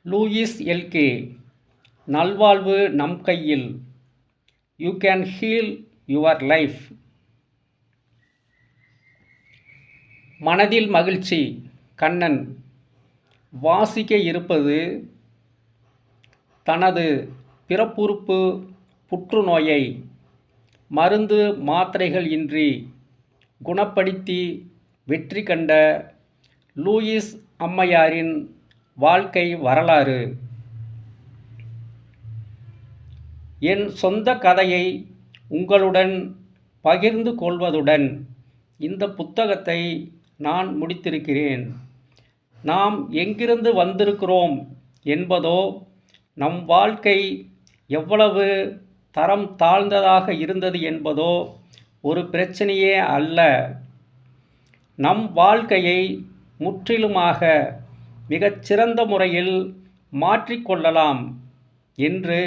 Lewis L K. நல்வாழ்வு நம் கையில். You can heel your life. மனதில் மகிழ்ச்சி. கண்ணன். வாசிக்க இருப்பது: தனது பிறப்புறுப்பு புற்றுநோயை மருந்து மாத்திரைகள் இன்றி குணப்படுத்தி வெற்றி கண்ட லூயிஸ் அம்மையாரின் வாழ்க்கை வரலாறு. என் சொந்த கதையை உங்களுடன் பகிர்ந்து கொள்வதுடன் இந்த புத்தகத்தை நான் முடித்திருக்கிறேன். நாம் எங்கிருந்து வந்திருக்கிறோம் என்பதோ, நம் வாழ்க்கை எவ்வளவு தரம் தாழ்ந்ததாக இருந்தது என்பதோ ஒரு பிரச்சனையே அல்ல. நம் வாழ்க்கையை முற்றிலுமாக மிகச்சிறந்த முறையில் மாற்றிக்கொள்ளலாம் என்று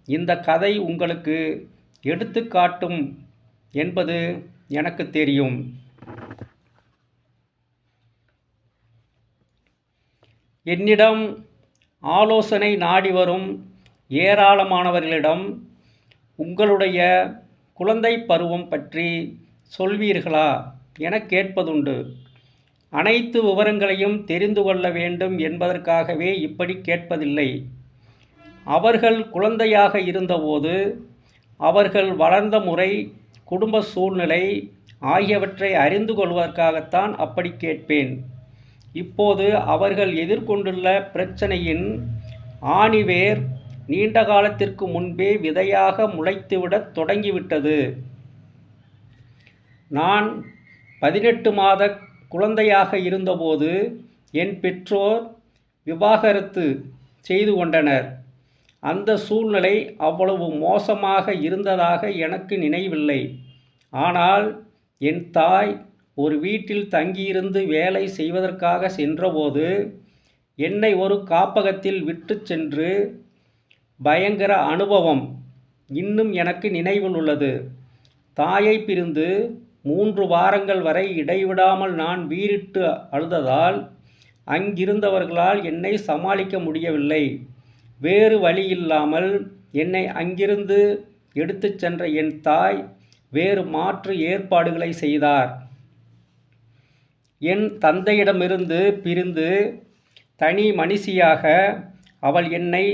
இந்த கதை உங்களுக்கு எடுத்துக்காட்டும் என்பது எனக்கு தெரியும். என்னிடம் ஆலோசனை நாடி வரும் ஏராளமானவர்களிடம் உங்களுடைய குழந்தை பருவம் பற்றி சொல்வீர்களா என கேட்பதுண்டு. அனைத்து விவரங்களையும் தெரிந்து கொள்ள வேண்டும் என்பதற்காகவே இப்படி கேட்பதில்லை. அவர்கள் குழந்தையாக இருந்தபோது அவர்கள் வளர்ந்த முறை, குடும்ப சூழ்நிலை ஆகியவற்றை அறிந்து கொள்வதற்காகத்தான் அப்படி கேட்பேன். இப்போது அவர்கள் எதிர்கொண்டுள்ள பிரச்சனையின் ஆணிவேர் நீண்ட காலத்திற்கு முன்பே விதையாக முளைத்துவிடத் தொடங்கிவிட்டது. நான் 18 மாத குழந்தையாக இருந்தபோது என் பெற்றோர் விவாகரத்து செய்து கொண்டனர். அந்த சூழ்நிலை அவ்வளவு மோசமாக இருந்ததாக எனக்கு நினைவில்லை. ஆனால் என் தாய் ஒரு வீட்டில் தங்கியிருந்து வேலை செய்வதற்காக சென்றபோது என்னை ஒரு காப்பகத்தில் விட்டு சென்று பயங்கர அனுபவம் இன்னும் எனக்கு நினைவில் உள்ளது. தாயை பிரிந்து 3 வாரங்கள் வரை இடைவிடாமல் நான் வீறிட்டு அழுததால் அங்கிருந்தவர்களால் என்னை சமாளிக்க முடியவில்லை. வேறு வழியில்லாமல் என்னை அங்கிருந்து எடுத்துச் சென்ற என் தாய் வேறு மாற்று ஏற்பாடுகளை செய்தார். என் தந்தையிடமிருந்து பிரிந்து தனி மனுஷியாக அவள் என்னை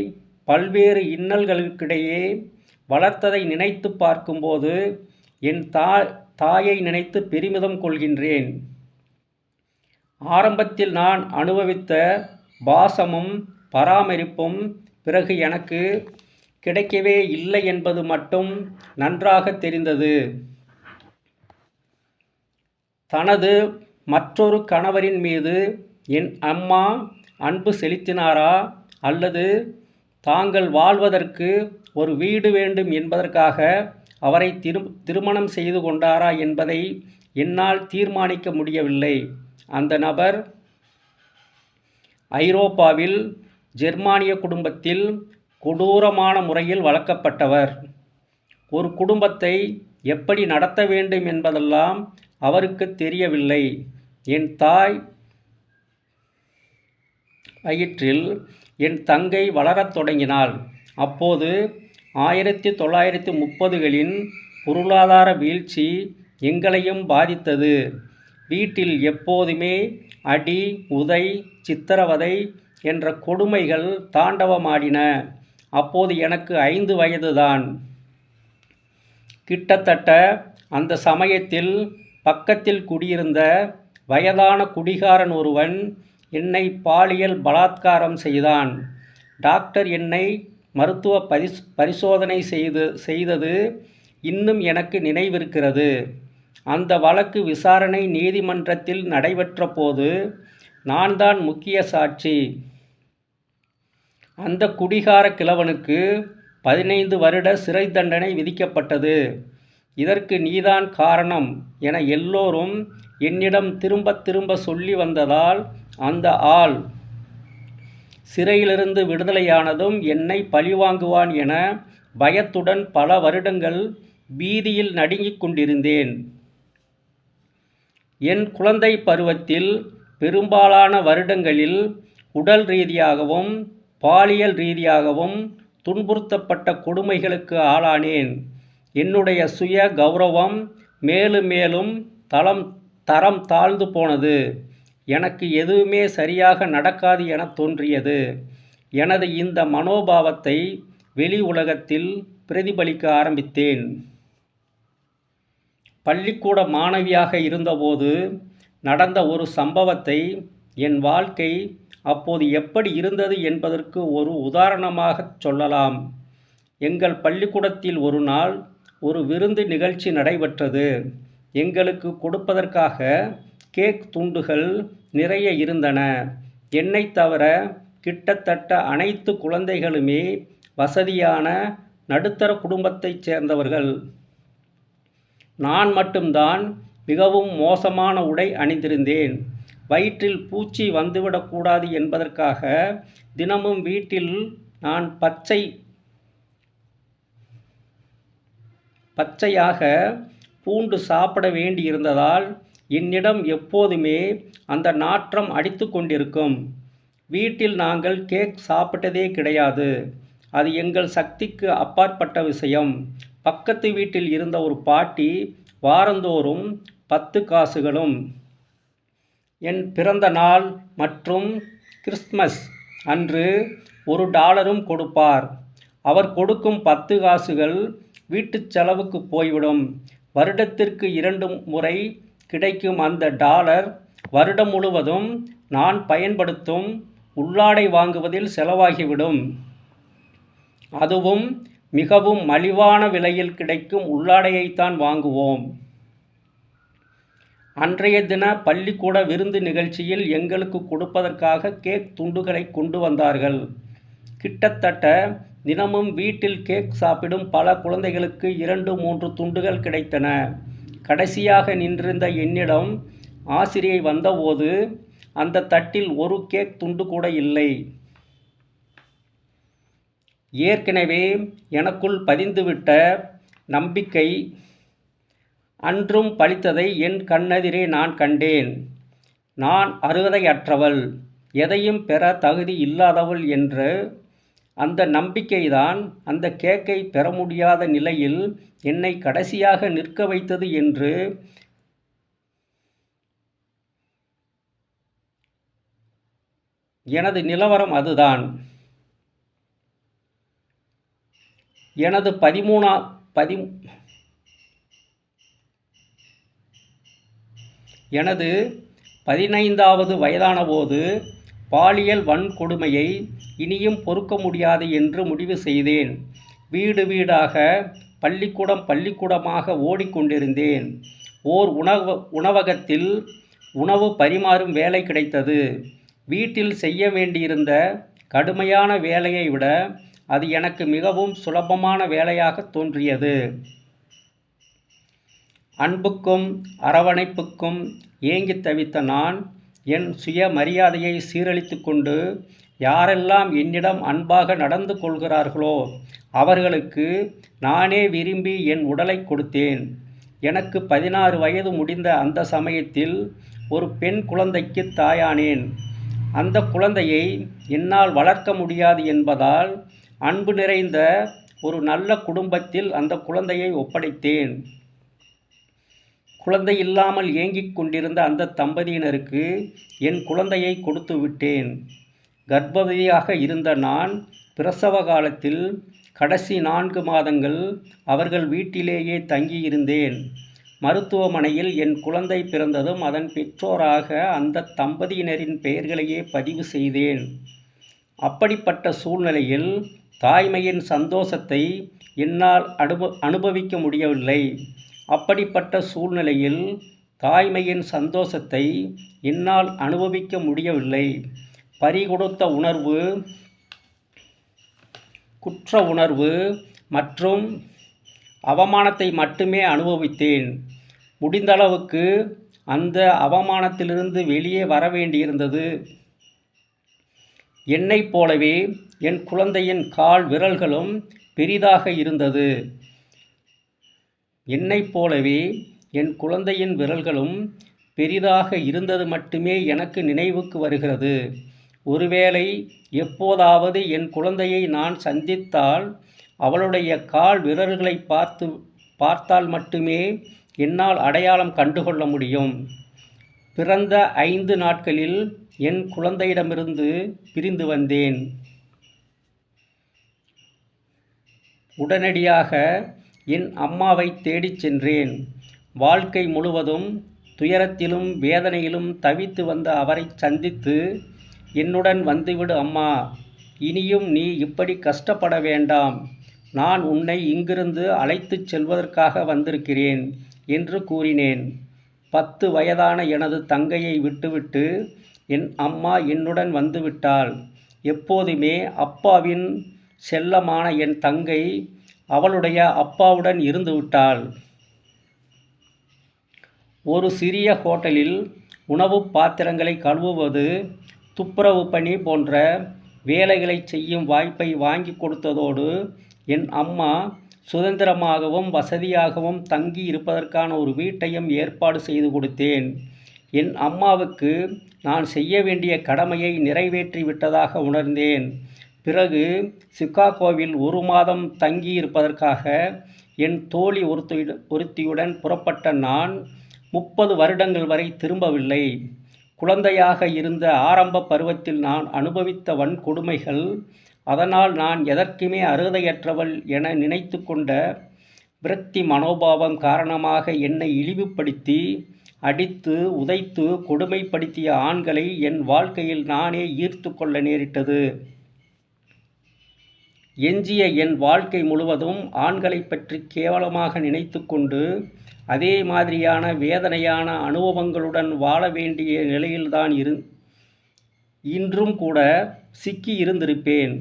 பல்வேறு இன்னல்களுக்கிடையே வளர்த்ததை நினைத்து பார்க்கும்போது என் தாயை நினைத்து பெருமிதம் கொள்கின்றேன். ஆரம்பத்தில் நான் அனுபவித்த பாசமும் பராமரிப்பும் பிறகு எனக்கு கிடைக்கவே இல்லை என்பது மட்டும் நன்றாக தெரிந்தது. தனது மற்றொரு கணவரின் மீது என் அம்மா அன்பு செலுத்தினாரா, அல்லது தாங்கள் வாழ்வதற்கு ஒரு வீடு வேண்டும் என்பதற்காக அவரை திருமணம் செய்து கொண்டாரா என்பதை என்னால் தீர்மானிக்க முடியவில்லை. அந்த நபர் ஐரோப்பாவில் ஜெர்மானிய குடும்பத்தில் கொடூரமான முறையில் வளர்க்கப்பட்டவர். ஒரு குடும்பத்தை எப்படி நடத்த வேண்டும் என்பதெல்லாம் அவருக்கு தெரியவில்லை. என் தாய் வயிற்றில் என் தங்கை வளரத் தொடங்கினாள். அப்போது 1930களின் பொருளாதார வீழ்ச்சி எங்களையும் பாதித்தது. வீட்டில் எப்போதுமே அடி, உதை, சித்திரவதை என்ற கொடுமைகள் தாண்டவமாடின. அப்போது எனக்கு 5 வயதுதான். கிட்டத்தட்ட அந்த சமயத்தில் பக்கத்தில் குடியிருந்த வயதான குடிகாரன் ஒருவன் என்னை பாலியல் பலாத்காரம் செய்தான். டாக்டர் என்னை மருத்துவ பரிசோதனை செய்தது இன்னும் எனக்கு நினைவிருக்கிறது. அந்த வழக்கு விசாரணை நீதிமன்றத்தில் நடைபெற்ற போது நான் தான் முக்கிய சாட்சி. அந்த குடிகார கிழவனுக்கு 15 வருட சிறை தண்டனை விதிக்கப்பட்டது. இதற்கு நீதான் காரணம் என எல்லோரும் என்னிடம் திரும்ப திரும்ப சொல்லி வந்ததால் அந்த ஆள் சிறையிலிருந்து விடுதலையானதும் என்னை பழிவாங்குவான் என பயத்துடன் பல வருடங்கள் பீதியில் நடுங்கிக் கொண்டிருந்தேன். என் குழந்தை பருவத்தில் பெரும்பாலான வருடங்களில் உடல் ரீதியாகவும் பாலியல் ரீதியாகவும் துன்புறுத்தப்பட்ட கொடுமைகளுக்கு ஆளானேன். என்னுடைய சுய கௌரவம் மேலும் மேலும் தரம் தாழ்ந்து போனது. எனக்கு எதுவுமே சரியாக நடக்காது என தோன்றியது. எனது இந்த மனோபாவத்தை வெளி உலகத்தில் பிரதிபலிக்க ஆரம்பித்தேன். பள்ளிக்கூட மாணவியாக இருந்தபோது நடந்த ஒரு சம்பவத்தை என் வாழ்க்கை அப்போது எப்படி இருந்தது என்பதற்கு ஒரு உதாரணமாகச் சொல்லலாம். எங்கள் பள்ளிக்கூடத்தில் ஒரு நாள் ஒரு விருந்து நிகழ்ச்சி நடைபெற்றது. எங்களுக்கு கொடுப்பதற்காக கேக் துண்டுகள் நிறைய இருந்தன. என்னைத் தவிர கிட்டத்தட்ட அனைத்து குழந்தைகளுமே வசதியான நடுத்தர குடும்பத்தைச் சேர்ந்தவர்கள். நான் மட்டும்தான் மிகவும் மோசமான உடை அணிந்திருந்தேன். வயிற்றில் பூச்சி வந்துவிடக்கூடாது என்பதற்காக தினமும் வீட்டில் நான் பச்சையாக பூண்டு சாப்பிட வேண்டியிருந்ததால் என்னிடம் எப்போதுமே அந்த நாற்றம் அடித்து கொண்டிருக்கும். வீட்டில் நாங்கள் கேக் சாப்பிட்டதே கிடையாது. அது எங்கள் சக்திக்கு அப்பாற்பட்ட விஷயம். பக்கத்து வீட்டில் இருந்த ஒரு பாட்டி வாரந்தோறும் 10 காசுகளும் என் பிறந்த நாள் மற்றும் கிறிஸ்மஸ் அன்று $1 கொடுப்பார். அவர் கொடுக்கும் 10 காசுகள் வீட்டுச் செலவுக்கு போய்விடும். வருடத்திற்கு 2 முறை கிடைக்கும் அந்த $1 வருடம் முழுவதும் நான் பயன்படுத்தும் உள்ளாடை வாங்குவதில் செலவாகிவிடும். அதுவும் மிகவும் மலிவான விலையில் கிடைக்கும் உள்ளாடையைத்தான் வாங்குவோம். அன்றைய தின பள்ளிக்கூட விருந்து நிகழ்ச்சியில் எங்களுக்கு கொடுப்பதற்காக கேக் துண்டுகளை கொண்டு வந்தார்கள். கிட்டத்தட்ட தினமும் வீட்டில் கேக் சாப்பிடும் பல குழந்தைகளுக்கு 2-3 துண்டுகள் கிடைத்தன. கடைசியாக நின்றிருந்த என்னிடம் ஆசிரியை வந்தபோது அந்த தட்டில் ஒரு கேக் துண்டு கூட இல்லை. ஏற்கனவே எனக்குள் பதிந்துவிட்ட நம்பிக்கை அன்றும் பலித்ததை என் கண்ணெதிரே நான் கண்டேன். நான் அருகதையற்றவள், எதையும் பெற தகுதி இல்லாதவள் என்ற அந்த நம்பிக்கைதான் அந்த கேக்கை பெற முடியாத நிலையில் என்னை கடைசியாக நிற்க வைத்தது என்று எனது நிலவரம் அதுதான். எனது 15வது வயதானபோது பாலியல் வன்கொடுமையை இனியும் பொறுக்க முடியாது என்று முடிவு செய்தேன். வீடு வீடாக பள்ளிக்கூடமாக ஓடிக்கொண்டிருந்தேன். ஓர் உணவகத்தில் உணவு பரிமாறும் வேலை கிடைத்தது. வீட்டில் செய்ய வேண்டியிருந்த கடுமையான வேலையை விட அது எனக்கு மிகவும் சுலபமான வேலையாக தோன்றியது. அன்புக்கும் அரவணைப்புக்கும் ஏங்கித் தவித்த நான் என் சுய மரியாதையை சீரழித்து கொண்டு யாரெல்லாம் என்னிடம் அன்பாக நடந்து கொள்கிறார்களோ அவர்களுக்கு நானே விரும்பி என் உடலை கொடுத்தேன். எனக்கு 16 வயது முடிந்த அந்த சமயத்தில் ஒரு பெண் குழந்தைக்கு தாயானேன். அந்த குழந்தையை என்னால் வளர்க்க முடியாது என்பதால் அன்பு நிறைந்த ஒரு நல்ல குடும்பத்தில் அந்த குழந்தையை ஒப்படைத்தேன். குழந்தை இல்லாமல் ஏங்கிக் கொண்டிருந்த அந்த தம்பதியினருக்கு என் குழந்தையை கொடுத்து விட்டேன். கர்ப்பவதியாக இருந்த நான் பிரசவ காலத்தில் கடைசி 4 மாதங்கள் அவர்கள் வீட்டிலேயே தங்கியிருந்தேன். மருத்துவமனையில் என் குழந்தை பிறந்ததும் அதன் பெற்றோராக அந்த தம்பதியினரின் பெயர்களையே பதிவு செய்தேன். அப்படிப்பட்ட சூழ்நிலையில் தாய்மையின் சந்தோஷத்தை என்னால் அனுபவிக்க முடியவில்லை. பறிகொடுத்த உணர்வு, குற்ற உணர்வு மற்றும் அவமானத்தை மட்டுமே அனுபவித்தேன். முடிந்தளவுக்கு அந்த அவமானத்திலிருந்து வெளியே வர வேண்டியிருந்தது. என்னைப் போலவே என் குழந்தையின் கால் விரல்களும் பெரிதாக இருந்தது. விரல்களும் பெரிதாக இருந்தது மட்டுமே எனக்கு நினைவுக்கு வருகிறது. ஒருவேளை எப்போதாவது என் குழந்தையை நான் சந்தித்தால் அவளுடைய கால் விரல்களை பார்த்தால் மட்டுமே என்னால் அடையாளம் கண்டுகொள்ள முடியும். பிறந்த 5 நாட்களில் என் குழந்தையிடமிருந்து பிரிந்து வந்தேன். உடனடியாக என் அம்மாவை தேடிச் சென்றேன். வாழ்க்கை முழுவதும் துயரத்திலும் வேதனையிலும் தவித்து வந்த அவரை சந்தித்து, என்னுடன் வந்துவிடு அம்மா, இனியும் நீ இப்படி கஷ்டப்பட வேண்டாம், நான் உன்னை இங்கிருந்து அழைத்துச் செல்வதற்காக வந்திருக்கிறேன் என்று கூறினேன். 10 வயதான எனது தங்கையை விட்டுவிட்டு என் அம்மா என்னுடன் வந்துவிட்டாள். எப்போதுமே அப்பாவின் செல்லமான என் தங்கை அவளுடைய அப்பாவுடன் இருந்துவிட்டாள். ஒரு சிறிய ஹோட்டலில் உணவு பாத்திரங்களை கழுவுவது, துப்புரவு பணி போன்ற வேலைகளை செய்யும் வாய்ப்பை வாங்கி கொடுத்ததோடு என் அம்மா சுதந்திரமாகவும் வசதியாகவும் தங்கி இருப்பதற்கான ஒரு வீட்டையும் ஏற்பாடு செய்து கொடுத்தேன். என் அம்மாவுக்கு நான் செய்ய வேண்டிய கடமையை நிறைவேற்றி விட்டதாக உணர்ந்தேன். பிறகு சிகாகோவில் 1 மாதம் தங்கியிருப்பதற்காக என் தோழி ஒருத்தியுடன் புறப்பட்ட நான் 30 வருடங்கள் வரை திரும்பவில்லை. குழந்தையாக இருந்த ஆரம்ப பருவத்தில் நான் அனுபவித்த வன்கொடுமைகள், அதனால் நான் எதற்குமே அருகதையற்றவள் என நினைத்து கொண்ட விரக்தி மனோபாவம் காரணமாக என்னை இழிவுபடுத்தி, அடித்து உதைத்து கொடுமைப்படுத்திய ஆண்களை என் வாழ்க்கையில் நானே ஈர்த்து கொள்ள நேரிட்டது. எஞ்சிய என் வாழ்க்கை முழுவதும் ஆண்களை பற்றி கேவலமாக நினைத்து கொண்டு அதே மாதிரியான வேதனையான அனுபவங்களுடன் வாழ வேண்டிய நிலையில்தான் இன்றும் கூட சிக்கி இருந்திருப்பேன்.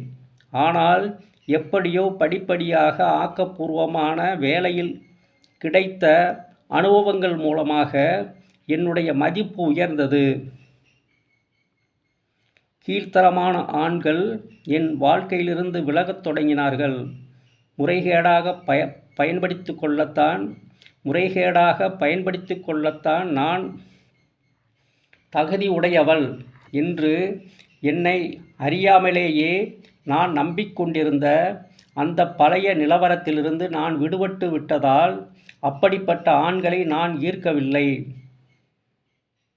ஆனால் எப்படியோ படிப்படியாக ஆக்கப்பூர்வமான வேலையில் கிடைத்த அனுபவங்கள் மூலமாக என்னுடைய மதிப்பு உயர்ந்தது. கீழ்த்தரமான ஆண்கள் என் வாழ்க்கையிலிருந்து விலகத் தொடங்கினார்கள். முறைகேடாக பயன்படுத்தி கொள்ளத்தான் நான் தகுதி உடையவள் என்று என்னை அறியாமலேயே நான் நம்பிக்கொண்டிருந்த அந்த பழைய நிலவரத்திலிருந்து நான் விடுபட்டு விட்டதால் அப்படிப்பட்ட ஆண்களை நான் ஈர்க்கவில்லை.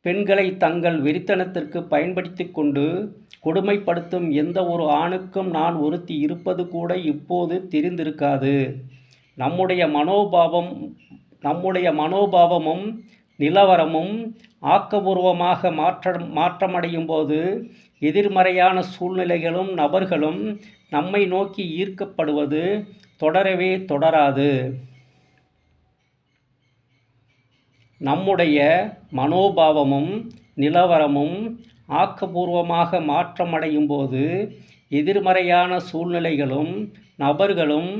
பெண்களை தங்கள் வெறித்தனத்திற்கு பயன்படுத்தி கொண்டு கொடுமைப்படுத்தும் எந்த ஒரு ஆணுக்கும் நான் ஒருத்தி இருப்பது கூட இப்போது தெரிந்திருக்காது. நம்முடைய மனோபாவமும் நிலவரமும் ஆக்கபூர்வமாக மாற்றமடையும் போது எதிர்மறையான சூழ்நிலைகளும் நபர்களும் நம்மை நோக்கி ஈர்க்கப்படுவது தொடரவே தொடராது. நம்முடைய மனோபாவமும் நிலவரமும் ஆக்கபூர்வமாக மாற்றமடையும் போது எதிர்மறையான சூழ்நிலைகளும் நபர்களும்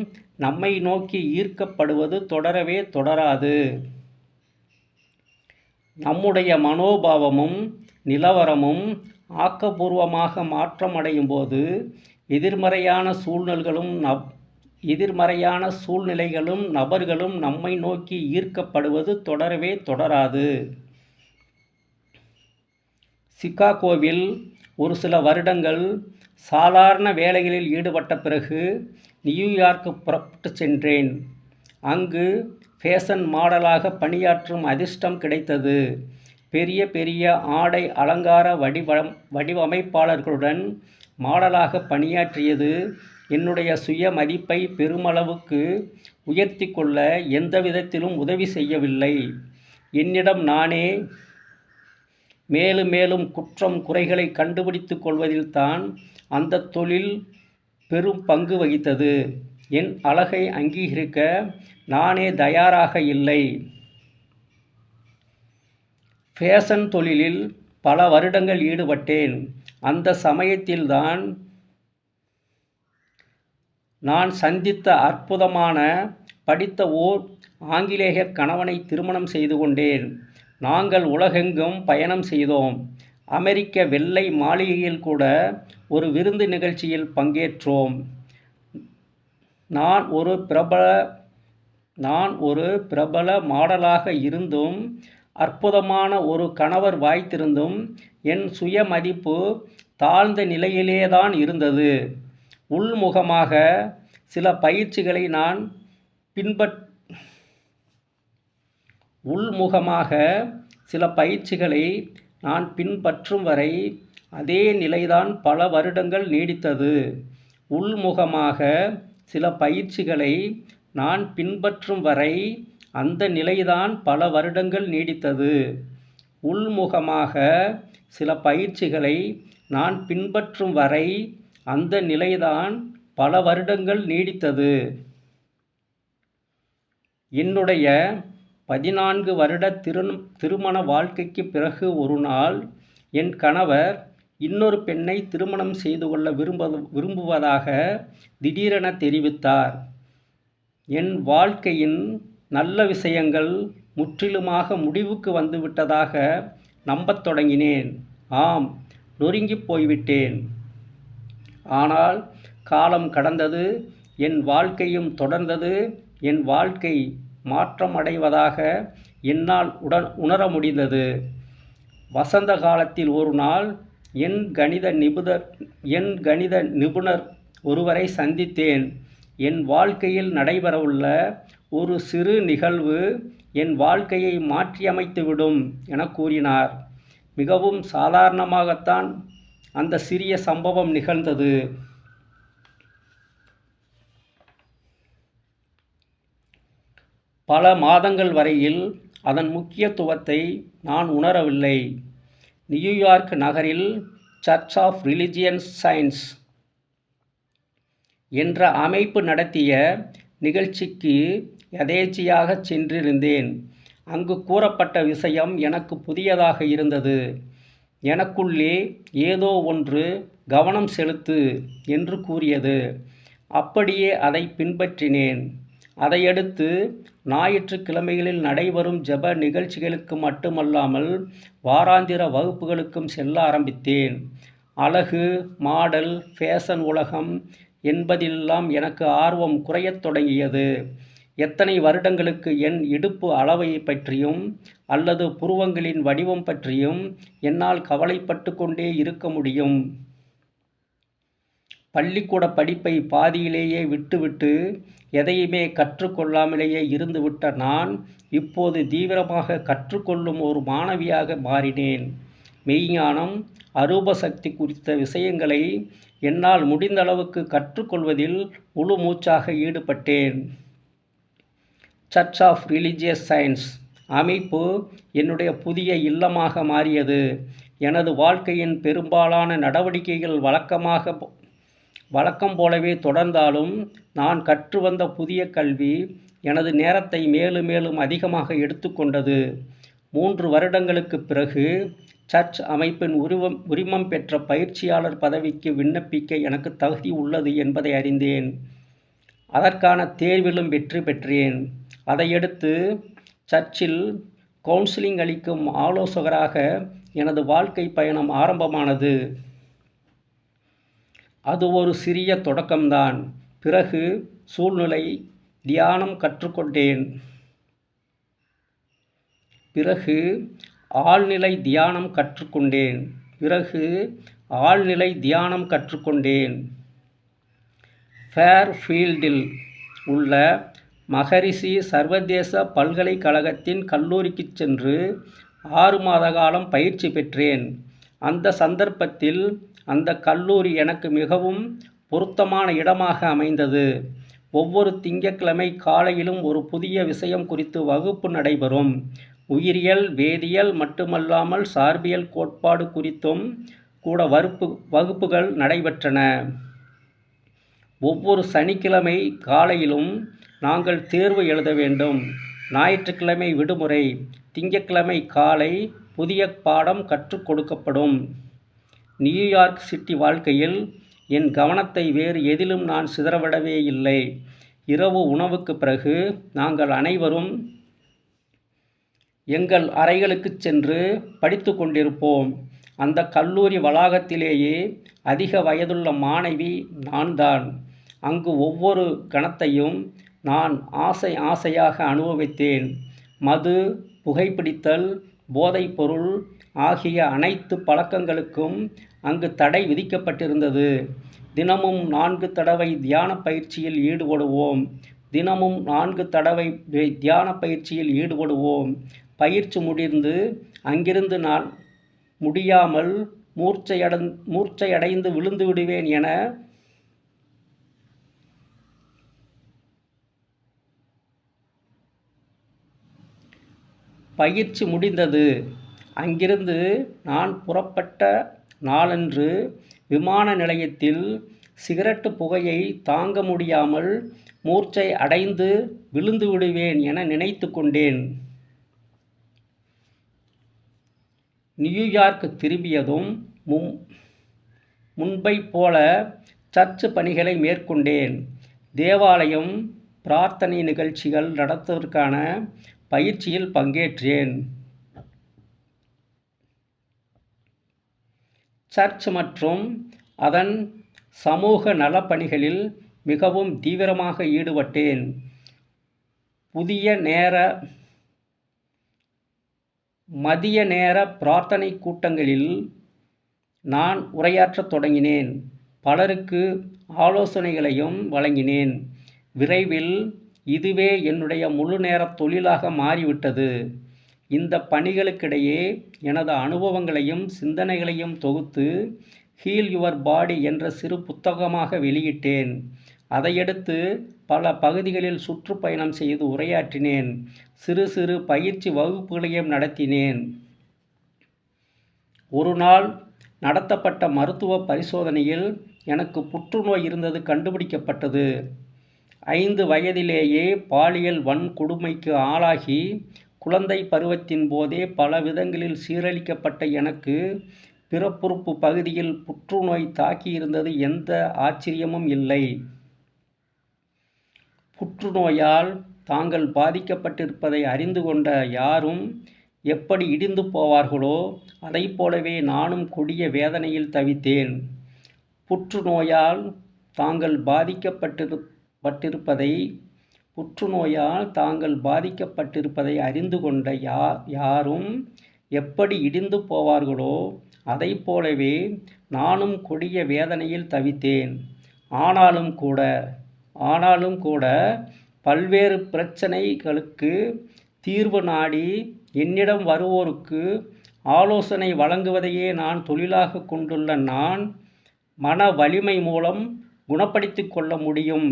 நம்மை நோக்கி ஈர்க்கப்படுவது தொடரவே தொடராது. நம்முடைய மனோபாவமும் நிலவரமும் ஆக்கபூர்வமாக மாற்றமடையும் போது எதிர்மறையான சூழ்நிலைகளும் நபர்களும் நம்மை நோக்கி ஈர்க்கப்படுவது தொடரவே தொடராது. சிகாகோவில் ஒரு சில வருடங்கள் சாதாரண வேலைகளில் ஈடுபட்ட பிறகு நியூயார்க்கு புறப்பட்டு சென்றேன். அங்கு ஃபேஷன் மாடலாக பணியாற்றும் அதிர்ஷ்டம் கிடைத்தது. பெரிய பெரிய ஆடை அலங்கார வடிவமைப்பாளர்களுடன் மாடலாக பணியாற்றியது என்னுடைய சுய மதிப்பை பெருமளவுக்கு உயர்த்தி கொள்ள எந்த விதத்திலும் உதவி செய்யவில்லை. என்னிடம் நானே மேலும் மேலும் குற்றம் குறைகளை கண்டுபிடித்து கொள்வதில்தான் அந்த தொழில் பெரும் பங்கு வகித்தது. என் அழகை அங்கீகரிக்க நானே தயாராக இல்லை. ஃபேஷன் தொழிலில் பல வருடங்கள் ஈடுபட்டேன். அந்த சமயத்தில்தான் நான் சந்தித்த அற்புதமான படித்த ஓர் ஆங்கிலேய கணவனை திருமணம் செய்து கொண்டேன். நாங்கள் உலகெங்கும் பயணம் செய்தோம். அமெரிக்க வெள்ளை மாளிகையில் கூட ஒரு விருந்து நிகழ்ச்சியில் பங்கேற்றோம். நான் ஒரு பிரபல மாடலாக இருந்தும் அற்புதமான ஒரு கணவர் வாய்த்திருந்தும் என் சுய மதிப்பு தாழ்ந்த நிலையிலேதான் இருந்தது. உள்முகமாக சில பயிற்சிகளை நான் பின்பற்றும் வரை அதே நிலைதான் பல வருடங்கள் நீடித்தது. உள்முகமாக சில பயிற்சிகளை நான் பின்பற்றும் வரை அந்த நிலைதான் பல வருடங்கள் நீடித்தது. உள்முகமாக சில பயிற்சிகளை நான் பின்பற்றும் வரை அந்த நிலைதான் பல வருடங்கள் நீடித்தது. என்னுடைய 14 வருட திருமண வாழ்க்கைக்கு பிறகு ஒரு நாள் என் கணவர் இன்னொரு பெண்ணை திருமணம் செய்து கொள்ள விரும்புவதாக திடீரென தெரிவித்தார். என் வாழ்க்கையின் நல்ல விஷயங்கள் முற்றிலுமாக முடிவுக்கு வந்துவிட்டதாக நம்பத் தொடங்கினேன். ஆம், நொறுங்கிப் போய்விட்டேன். ஆனால் காலம் கடந்தது, என் வாழ்க்கையும் தொடர்ந்தது. என் வாழ்க்கை மாற்றமடைவதாக என்னால் உணர முடிந்தது. வசந்த காலத்தில் ஒரு நாள் என் கணித நிபுணர் ஒருவரை சந்தித்தேன். என் வாழ்க்கையில் நடைபெறவுள்ள ஒரு சிறு நிகழ்வு என் வாழ்க்கையை மாற்றியமைத்துவிடும் என கூறினார். மிகவும் சாதாரணமாகத்தான் அந்த சிறிய சம்பவம் நிகழ்ந்தது. பல மாதங்கள் வரையில் அதன் முக்கியத்துவத்தை நான் உணரவில்லை. நியூயார்க் நகரில் சர்ச் ஆஃப் ரிலிஜியஸ் சயின்ஸ் என்ற அமைப்பு நடத்திய நிகழ்ச்சிக்கு எதேச்சையாகச் சென்றிருந்தேன். அங்கு கூறப்பட்ட விஷயம் எனக்கு புதியதாக இருந்தது. எனக்குள்ளே ஏதோ ஒன்று கவனம் செலுத்து என்று கூறியது. அப்படியே அதை பின்பற்றினேன். அதையடுத்து ஞாயிற்றுக்கிழமைகளில் நடைபெறும் ஜெப நிகழ்ச்சிகளுக்கு மட்டுமல்லாமல் வாராந்திர வகுப்புகளுக்கும் செல்ல ஆரம்பித்தேன். அழகு, மாடல், ஃபேஷன் உலகம் என்பதிலெல்லாம் எனக்கு ஆர்வம் குறையத் தொடங்கியது. எத்தனை வருடங்களுக்கு என் இடுப்பு அளவை பற்றியும் அல்லது புருவங்களின் வடிவம் பற்றியும் என்னால் கவலைப்பட்டு கொண்டே இருக்க முடியும்? பள்ளிக்கூட படிப்பை பாதியிலேயே விட்டுவிட்டு எதையுமே கற்றுக்கொள்ளாமலேயே இருந்துவிட்ட நான் இப்போது தீவிரமாக கற்றுக்கொள்ளும் ஒரு மாணவியாக மாறினேன். மெய்ஞானம், அரூப சக்தி குறித்த விஷயங்களை என்னால் முடிந்தளவுக்கு கற்றுக்கொள்வதில் முழு மூச்சாக ஈடுபட்டேன். சர்ச் ஆஃப் ரிலிஜியஸ் சயின்ஸ் அமைப்பு என்னுடைய புதிய இல்லமாக மாறியது. எனது வாழ்க்கையின் பெரும்பாலான நடவடிக்கைகள் வழக்கம் போலவே தொடர்ந்தாலும் நான் கற்று வந்த புதிய கல்வி எனது நேரத்தை மேலும் மேலும் அதிகமாக எடுத்துக்கொண்டது. 3 வருடங்களுக்குப் பிறகு சர்ச் அமைப்பின் உரிமம் பெற்ற பயிற்சியாளர் பதவிக்கு விண்ணப்பிக்க எனக்கு தகுதி உள்ளது என்பதை அறிந்தேன். அதற்கான தேர்விலும் வெற்றி பெற்றேன். அதையடுத்து சர்ச்சில் கவுன்சிலிங் அளிக்கும் ஆலோசகராக எனது வாழ்க்கை பயணம் ஆரம்பமானது. அது ஒரு சிறிய தொடக்கம்தான். பிறகு சூழ்நிலை தியானம் கற்றுக்கொண்டேன். பிறகு ஆழ்நிலை தியானம் கற்றுக்கொண்டேன். ஃபேர்ஃபீல்டில் உள்ள மகரிஷி சர்வதேச பல்கலைக்கழகத்தின் கல்லூரிக்குச் சென்று 6 மாத காலம் பயிற்சி பெற்றேன். அந்த சந்தர்ப்பத்தில் அந்த கல்லூரி எனக்கு மிகவும் பொருத்தமான இடமாக அமைந்தது. ஒவ்வொரு திங்கட்கிழமை காலையிலும் ஒரு புதிய விஷயம் குறித்து வகுப்பு நடைபெறும். உயிரியல், வேதியியல் மட்டுமல்லாமல் சார்பியல் கோட்பாடு குறித்தும் கூட வகுப்புகள் நடைபெற்றன. ஒவ்வொரு சனிக்கிழமை காலையிலும் நாங்கள் தேர்வு எழுத வேண்டும். ஞாயிற்றுக்கிழமை விடுமுறை. திங்கட்கிழமை காலை புதிய பாடம் கற்றுக் கொடுக்கப்படும். நியூயார்க் சிட்டி வாழ்க்கையில் என் கவனத்தை வேறு எதிலும் நான் சிதறவிடவே இல்லை. இரவு உணவுக்கு பிறகு நாங்கள் அனைவரும் எங்கள் அறைகளுக்குச் சென்று படித்து கொண்டிருப்போம். அந்த கல்லூரி வளாகத்திலேயே அதிக வயதுள்ள மாணவி நான்தான். அங்கு ஒவ்வொரு கணத்தையும் நான் ஆசையாக அனுபவித்தேன். மது, புகைப்பிடித்தல், போதைப்பொருள் ஆகிய அனைத்து பழக்கங்களுக்கும் அங்கு தடை விதிக்கப்பட்டிருந்தது. தினமும் 4 தடவை தியான பயிற்சியில் ஈடுபடுவோம். தினமும் 4 தடவை தியான பயிற்சியில் ஈடுபடுவோம். பயிற்சி முடிந்து அங்கிருந்து நான் முடியாமல் மூர்ச்சையடைந்து விழுந்து விடுவேன் என பயிற்சி முடிந்தது. அங்கிருந்து நான் புறப்பட்ட நாளன்று விமான நிலையத்தில் சிகரெட்டு புகையை தாங்க முடியாமல் மூர்ச்சை அடைந்து விழுந்து விடுவேன் என நினைத்து கொண்டேன். நியூயார்க் திரும்பியதும் முன்பை போல சர்ச் பணிகளை மேற்கொண்டேன். தேவாலயம் பிரார்த்தனை நிகழ்ச்சிகள் நடத்துவதற்கான பயிற்சியில் பங்கேற்றேன். சர்ச் மற்றும் அதன் சமூக நலப்பணிகளில் மிகவும் தீவிரமாக ஈடுபட்டேன். மதிய நேர பிரார்த்தனை கூட்டங்களில் நான் உரையாற்றத் தொடங்கினேன். பலருக்கு ஆலோசனைகளையும் வழங்கினேன். விரைவில் இதுவே என்னுடைய முழு நேர தொழிலாக மாறிவிட்டது. இந்த பணிகளுக்கிடையே எனது அனுபவங்களையும் சிந்தனைகளையும் தொகுத்து ஹீல் யுவர் பாடி என்ற சிறு புத்தகமாக வெளியிட்டேன். அதையடுத்து பல பகுதிகளில் சுற்றுப்பயணம் செய்து உரையாற்றினேன். சிறு சிறு பயிற்சி வகுப்புகளையும் நடத்தினேன். ஒரு நாள் நடத்தப்பட்ட மருத்துவ பரிசோதனையில் எனக்கு புற்றுநோய் இருந்தது கண்டுபிடிக்கப்பட்டது. 5 வயதிலேயே பாலியல் வன்கொடுமைக்கு ஆளாகி குழந்தை பருவத்தின் போதே பல விதங்களில் சீரழிக்கப்பட்ட எனக்கு பிறப்புறுப்பு பகுதியில் புற்றுநோய் தாக்கியிருந்தது எந்த ஆச்சரியமும் இல்லை. புற்றுநோயால் தாங்கள் பாதிக்கப்பட்டிருப்பதை அறிந்து கொண்ட யாரும் எப்படி இடிந்து போவார்களோ அதைப்போலவே நானும் கொடிய வேதனையில் தவித்தேன். புற்றுநோயால் தாங்கள் பாதிக்கப்பட்டிருப்பதை அறிந்து கொண்ட யாரும் எப்படி இடிந்து போவார்களோ அதைப்போலவே நானும் கொடிய வேதனையில் தவித்தேன். ஆனாலும் கூட பல்வேறு பிரச்சனைகளுக்கு தீர்வு நாடி என்னிடம் வருவோருக்கு ஆலோசனை வழங்குவதையே நான் தொழிலாக கொண்டுள்ள நான் மன வலிமை மூலம் குணப்படுத்திக் கொள்ள முடியும்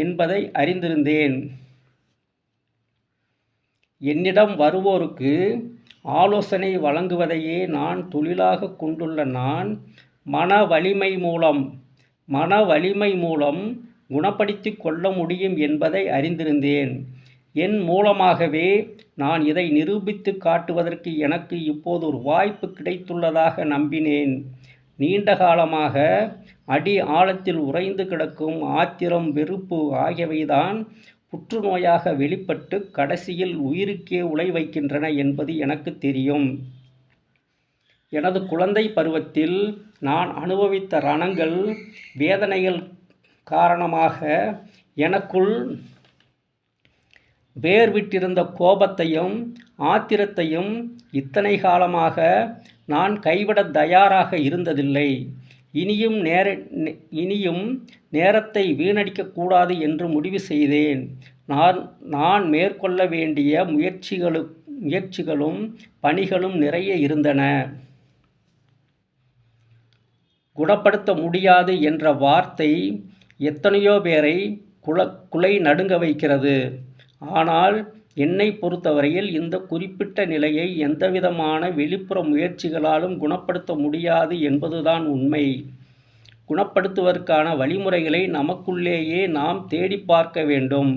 என்பதை அறிந்திருந்தேன். என்னிடம் வருவோருக்கு ஆலோசனை வழங்குவதையே நான் தொழிலாக கொண்டுள்ள நான் மன வலிமை மூலம் குணப்படுத்திக் கொள்ள முடியும் என்பதை அறிந்திருந்தேன். என் மூலமாகவே நான் இதை நிரூபித்து காட்டுவதற்கு எனக்கு இப்போது ஒரு வாய்ப்பு கிடைத்துள்ளதாக நம்பினேன். நீண்ட காலமாக அடி ஆழத்தில் உறைந்து கிடக்கும் ஆத்திரம், வெறுப்பு ஆகியவைதான் புற்றுநோயாக வெளிப்பட்டு கடைசியில் உயிருக்கே உலை வைக்கின்றன என்பது எனக்கு தெரியும். எனது குழந்தை பருவத்தில் நான் அனுபவித்த ரணங்கள், வேதனைகள் காரணமாக எனக்குள் வேர்விட்டிருந்த கோபத்தையும் ஆத்திரத்தையும் இத்தனை காலமாக நான் கைவிட தயாராக இருந்ததில்லை. இனியும் நேரத்தை வீணடிக்கக்கூடாது என்று முடிவு செய்தேன். நான் மேற்கொள்ள வேண்டிய முயற்சிகளும் பணிகளும் நிறைய இருந்தன. குணப்படுத்த முடியாது என்ற வார்த்தை எத்தனையோ பேரை குலை நடுங்க வைக்கிறது. ஆனால் என்னை பொறுத்தவரையில் இந்த குறிப்பிட்ட நிலையை எந்தவிதமான வெளிப்புற முயற்சிகளாலும் குணப்படுத்த முடியாது என்பதுதான் உண்மை. குணப்படுத்துவதற்கான வழிமுறைகளை நமக்குள்ளேயே நாம் தேடி பார்க்க வேண்டும்.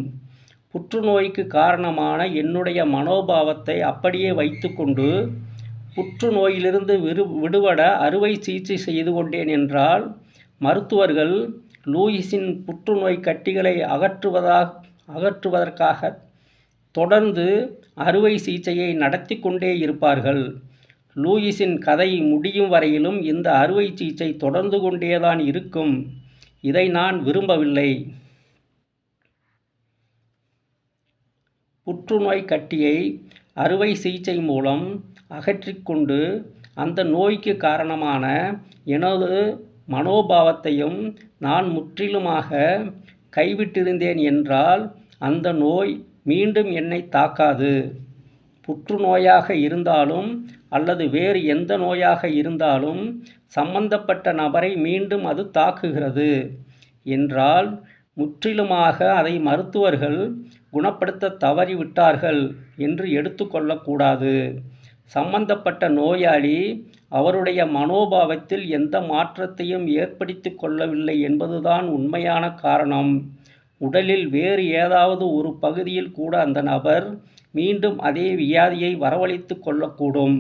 புற்றுநோய்க்கு காரணமான என்னுடைய மனோபாவத்தை அப்படியே வைத்துக்கொண்டு புற்றுநோயிலிருந்து விடுபட அறுவை சிகிச்சை செய்து கொண்டேன் என்றால், மருத்துவர்கள் லூயிஸின் புற்றுநோய் கட்டிகளை அகற்றுவதற்காக தொடர்ந்து அறுவை சிகிச்சையை நடத்தி கொண்டே இருப்பார்கள். லூயிஸின் கதை முடியும் வரையிலும் இந்த அறுவை சிகிச்சை தொடர்ந்து கொண்டேதான் இருக்கும். இதை நான் விரும்பவில்லை. புற்றுநோய் கட்டியை அறுவை சிகிச்சை மூலம் அகற்றிக்கொண்டு அந்த நோய்க்கு காரணமான எனது மனோபாவத்தையும் நான் முற்றிலுமாக கைவிட்டிருந்தேன் என்றால் அந்த நோய் மீண்டும் என்னை தாக்காது. புற்றுநோயாக இருந்தாலும் அல்லது வேறு எந்த நோயாக இருந்தாலும் சம்பந்தப்பட்ட நபரை மீண்டும் அது தாக்குகிறது என்றால் முற்றிலுமாக அதை மருத்துவர்கள் குணப்படுத்த தவறிவிட்டார்கள் என்று எடுத்துக்கொள்ளக்கூடாது. சம்பந்தப்பட்ட நோயாளி அவருடைய மனோபாவத்தில் எந்த மாற்றத்தையும் ஏற்படுத்தி கொள்ளவில்லை என்பதுதான் உண்மையான காரணம். உடலில் வேறு ஏதாவது ஒரு பகுதியில் கூட அந்த நபர் மீண்டும் அதே வியாதியை வரவழைத்து கொள்ளக்கூடும்.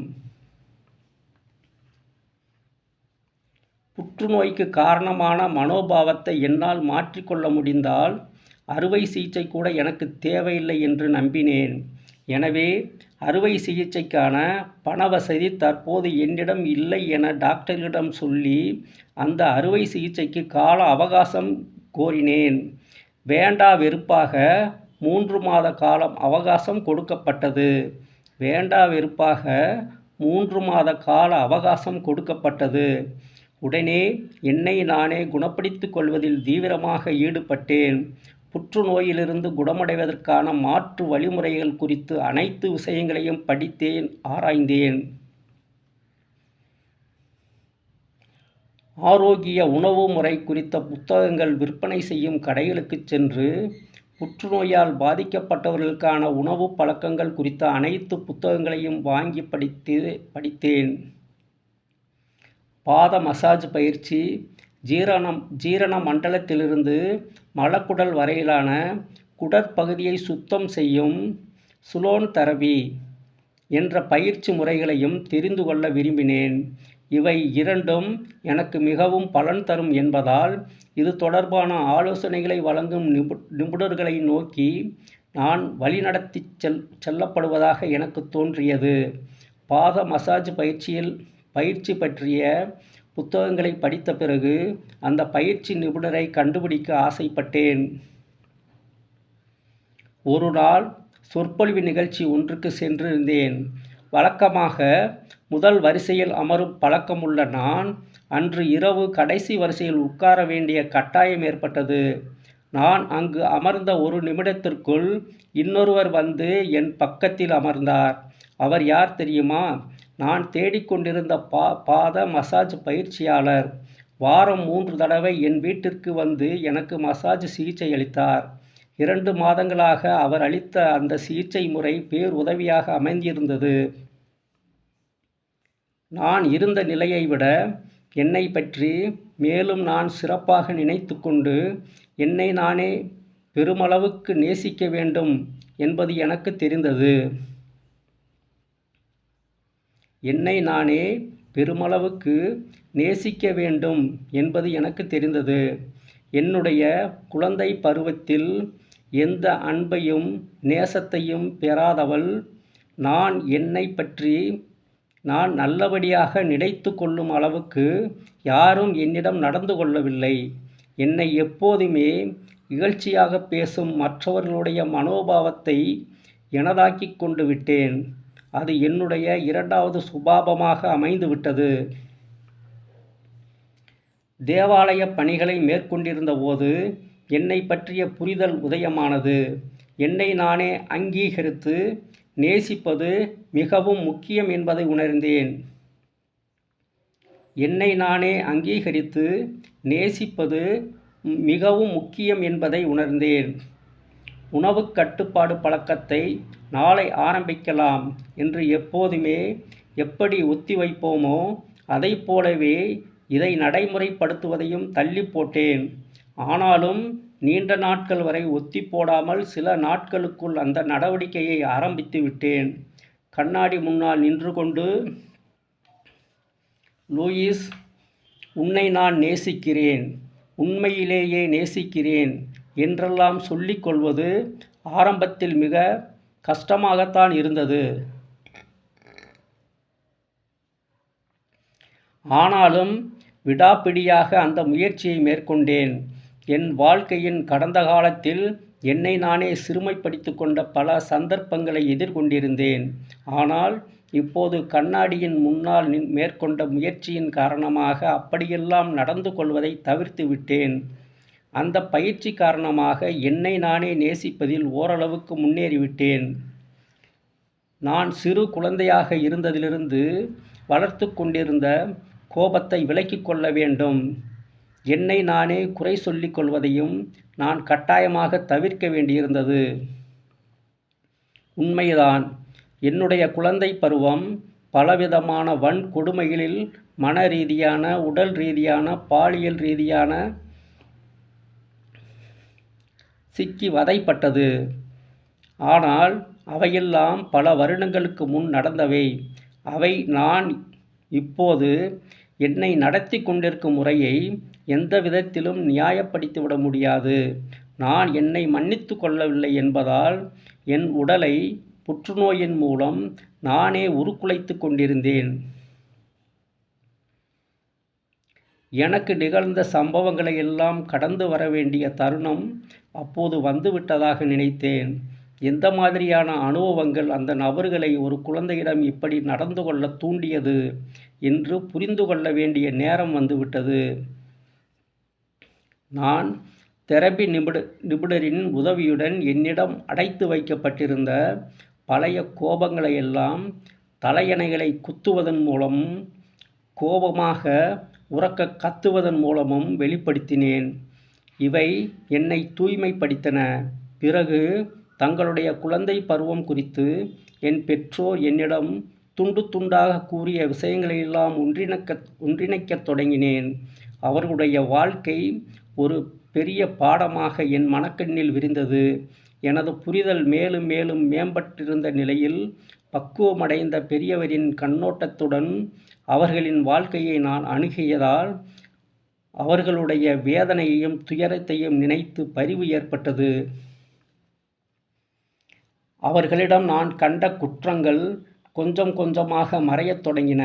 புற்றுநோய்க்கு காரணமான மனோபாவத்தை என்னால் மாற்றிக்கொள்ள முடிந்தால் அறுவை சிகிச்சை கூட எனக்கு தேவையில்லை என்று நம்பினேன். எனவே அறுவை சிகிச்சைக்கான பணவசதி தற்போது என்னிடம் இல்லை என டாக்டரிடம் சொல்லி அந்த அறுவை சிகிச்சைக்கு கால அவகாசம் கோரினேன். வேண்டா வெறுப்பாக 3 மாத காலம் அவகாசம் கொடுக்கப்பட்டது. வேண்டா வெறுப்பாக 3 மாத கால அவகாசம் கொடுக்கப்பட்டது. உடனே என்னை நானே குணப்படுத்திக் கொள்வதில் தீவிரமாக ஈடுபட்டேன். புற்றுநோயிலிருந்து குணமடைவதற்கான மாற்று வழிமுறைகள் குறித்து அனைத்து விஷயங்களையும் படித்தேன், ஆராய்ந்தேன். ஆரோக்கிய உணவு முறை குறித்த புத்தகங்கள் விற்பனை செய்யும் கடைகளுக்கு சென்று புற்றுநோயால் பாதிக்கப்பட்டவர்களுக்கான உணவு பழக்கங்கள் குறித்த அனைத்து புத்தகங்களையும் வாங்கி படித்தேன். பாத மசாஜ் பயிற்சி, ஜீரண மண்டலத்திலிருந்து மலக்குடல் வரையிலான குடற்பகுதியை சுத்தம் செய்யும் சுலோன் தெரபி என்ற பயிற்சி முறைகளையும் தெரிந்து கொள்ள விரும்பினேன். இவை இரண்டும் எனக்கு மிகவும் பலன் தரும் என்பதால் இது தொடர்பான ஆலோசனைகளை வழங்கும் நிபுணர்களை நோக்கி நான் வழிநடத்தி செல்லப்படுவதாக எனக்கு தோன்றியது. பாத மசாஜ் பயிற்சி பற்றிய புத்தகங்களை படித்த பிறகு அந்த பயிற்சி நிபுணரை கண்டுபிடிக்க ஆசைப்பட்டேன். ஒரு நாள் சொற்பொழிவு நிகழ்ச்சி ஒன்றுக்கு சென்றிருந்தேன். வழக்கமாக முதல் வரிசையில் அமரும் பழக்கமுள்ள நான் அன்று இரவு கடைசி வரிசையில் உட்கார வேண்டிய கட்டாயம் ஏற்பட்டது. நான் அங்கு அமர்ந்த ஒரு நிமிடத்திற்குள் இன்னொருவர் வந்து என் பக்கத்தில் அமர்ந்தார். அவர் யார் தெரியுமா? நான் தேடிக்கொண்டிருந்த பாத மசாஜ் பயிற்சியாளர். வாரம் 3 தடவை என் வீட்டிற்கு வந்து எனக்கு மசாஜ் சிகிச்சை அளித்தார். 2 மாதங்களாக அவர் அளித்த அந்த சிகிச்சை முறை பேருதவியாக அமைந்திருந்தது. நான் இருந்த நிலையை விட என்னை பற்றி மேலும் நான் சிறப்பாக நினைத்து கொண்டு என்னை நானே பெருமளவுக்கு நேசிக்க வேண்டும் என்பது எனக்கு தெரிந்தது. என்னை நானே பெருமளவுக்கு நேசிக்க வேண்டும் என்பது எனக்கு தெரிந்தது. என்னுடைய குழந்தை பருவத்தில் எந்த அன்பையும் நேசத்தையும் பெறாதவள் நான் என்னை பற்றி நான் நல்லபடியாக நினைத்து கொள்ளும் அளவுக்கு யாரும் என்னிடம் நடந்து கொள்ளவில்லை. என்னை எப்போதுமே இகழ்ச்சியாக பேசும் மற்றவர்களுடைய மனோபாவத்தை எனதாக்கிக் கொண்டு விட்டேன். அது என்னுடைய 2வது சுபாவமாக அமைந்துவிட்டது. தேவாலய பணிகளை மேற்கொண்டிருந்த போது என்னை பற்றிய புரிதல் உதயமானது. என்னை நானே அங்கீகரித்து நேசிப்பது மிகவும் முக்கியம் என்பதை உணர்ந்தேன். என்னை நானே அங்கீகரித்து நேசிப்பது மிகவும் முக்கியம் என்பதை உணர்ந்தேன். உணவு கட்டுப்பாடு பழக்கத்தை நாளை ஆரம்பிக்கலாம் என்று எப்போதுமே எப்படி ஒத்தி வைப்போமோ அதை போலவே இதை நடைமுறைப்படுத்துவதையும் தள்ளி போட்டேன். ஆனாலும் நீண்ட நாட்கள் வரை ஒத்தி போடாமல் சில நாட்களுக்குள் அந்த நடவடிக்கையை ஆரம்பித்து விட்டேன். கண்ணாடி முன்னால் நின்று கொண்டு, லூயிஸ், உன்னை நான் நேசிக்கிறேன், உண்மையிலேயே நேசிக்கிறேன் என்றெல்லாம் சொல்லிக் கொள்வது ஆரம்பத்தில் மிக கஷ்டமாகத்தான் இருந்தது. ஆனாலும் விடாப்பிடியாக அந்த முயற்சியை மேற்கொண்டேன். என் வாழ்க்கையின் கடந்த காலத்தில் என்னை நானே சிறுமைப்படுத்திக் கொண்ட பல சந்தர்ப்பங்களை எதிர்கொண்டிருந்தேன். ஆனால் இப்போது கண்ணாடியின் முன்னால் மேற்கொண்ட முயற்சியின் காரணமாக அப்படியெல்லாம் நடந்து கொள்வதை தவிர்த்து விட்டேன். அந்த பயிற்சி காரணமாக என்னை நானே நேசிப்பதில் ஓரளவுக்கு முன்னேறிவிட்டேன். நான் சிறு குழந்தையாக இருந்ததிலிருந்து வளர்த்து கொண்டிருந்த கோபத்தை விலக்கிக் கொள்ள வேண்டும். என்னை நானே குறை சொல்லிக் கொள்வதையும் நான் கட்டாயமாக தவிர்க்க வேண்டியிருந்தது. உண்மைதான், என்னுடைய குழந்தை பருவம் பலவிதமான வன்கொடுமைகளில் மன ரீதியான, உடல் ரீதியான, பாலியல் ரீதியான சிக்கி வதைப்பட்டது. ஆனால் அவையெல்லாம் பல வருடங்களுக்கு முன் நடந்தவை. அவை நான் இப்போது என்னை நடத்தி கொண்டிருக்கும் முறையை எந்த விதத்திலும் நியாயப்படுத்திவிட முடியாது. நான் என்னை மன்னித்து கொள்ளவில்லை என்பதால் என் உடலை புற்றுநோயின் மூலம் நானே உருக்குலைத்து கொண்டிருந்தேன். எனக்கு நிகழ்ந்த சம்பவங்களை எல்லாம் கடந்து வர வேண்டிய தருணம் அப்போது வந்துவிட்டதாக நினைத்தேன். எந்த மாதிரியான அனுபவங்கள் அந்த நபர்களை ஒரு குழந்தையிடம் இப்படி நடந்து கொள்ள தூண்டியது என்று புரிந்து கொள்ள வேண்டிய நேரம் வந்துவிட்டது. நான் தெரபி நிபுணரின் உதவியுடன் என்னிடம் அடைத்து வைக்கப்பட்டிருந்த பழைய கோபங்களையெல்லாம் தலையணைகளை குத்துவதன் மூலமும் கோபமாக உரக்க கத்துவதன் மூலமும் வெளிப்படுத்தினேன். இவை என்னை தூய்மைப்படுத்தின. பிறகு தங்களுடைய குழந்தை பருவம் குறித்து என் பெற்றோர் என்னிடம் துண்டு துண்டாக கூறிய விஷயங்களையெல்லாம் ஒன்றிணைக்கத் தொடங்கினேன். அவர்களுடைய வாழ்க்கை ஒரு பெரிய பாடமாக என் மனக்கண்ணில் விரிந்தது. எனது புரிதல் மேலும் மேலும் மேம்பட்டிருந்த நிலையில் பக்குவமடைந்த பெரியவரின் கண்ணோட்டத்துடன் அவர்களின் வாழ்க்கையை நான் அணுகியதால் அவர்களுடைய வேதனையையும் துயரத்தையும் நினைத்து பரிவு ஏற்பட்டது. அவர்களிடம் நான் கண்ட குற்றங்கள் கொஞ்சம் கொஞ்சமாக மறையத் தொடங்கின.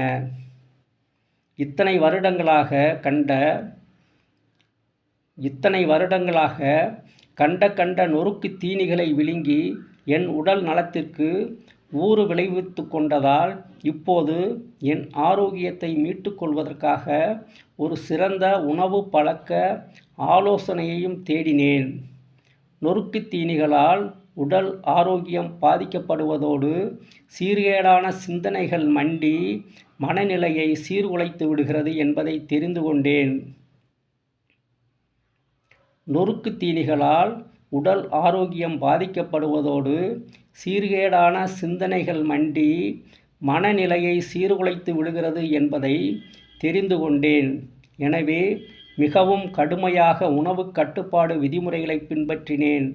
இத்தனை வருடங்களாக கண்ட நொறுக்கு தீனிகளை விழுங்கி என் உடல் நலத்திற்கு ஊறு விளைவித்து கொண்டதால் இப்போது என் ஆரோக்கியத்தை மீட்டு கொள்வதற்காக ஒரு சிறந்த உணவு பழக்க ஆலோசனையையும் தேடினேன். நொறுக்கு தீனிகளால் உடல் ஆரோக்கியம் பாதிக்கப்படுவதோடு சீர்கேடான சிந்தனைகள் மண்டி மனநிலையை சீர்குலைத்து விடுகிறது என்பதை தெரிந்து கொண்டேன். நொறுக்கு தீனிகளால் உடல் ஆரோக்கியம் பாதிக்கப்படுவதோடு சீர்கேடான சிந்தனைகள் மண்டி மனநிலையை சீர்குலைத்து விடுகிறது என்பதை தெரிந்து கொண்டேன். எனவே மிகவும் கடுமையாக உணவு கட்டுப்பாடு விதிமுறைகளை பின்பற்றினேன்.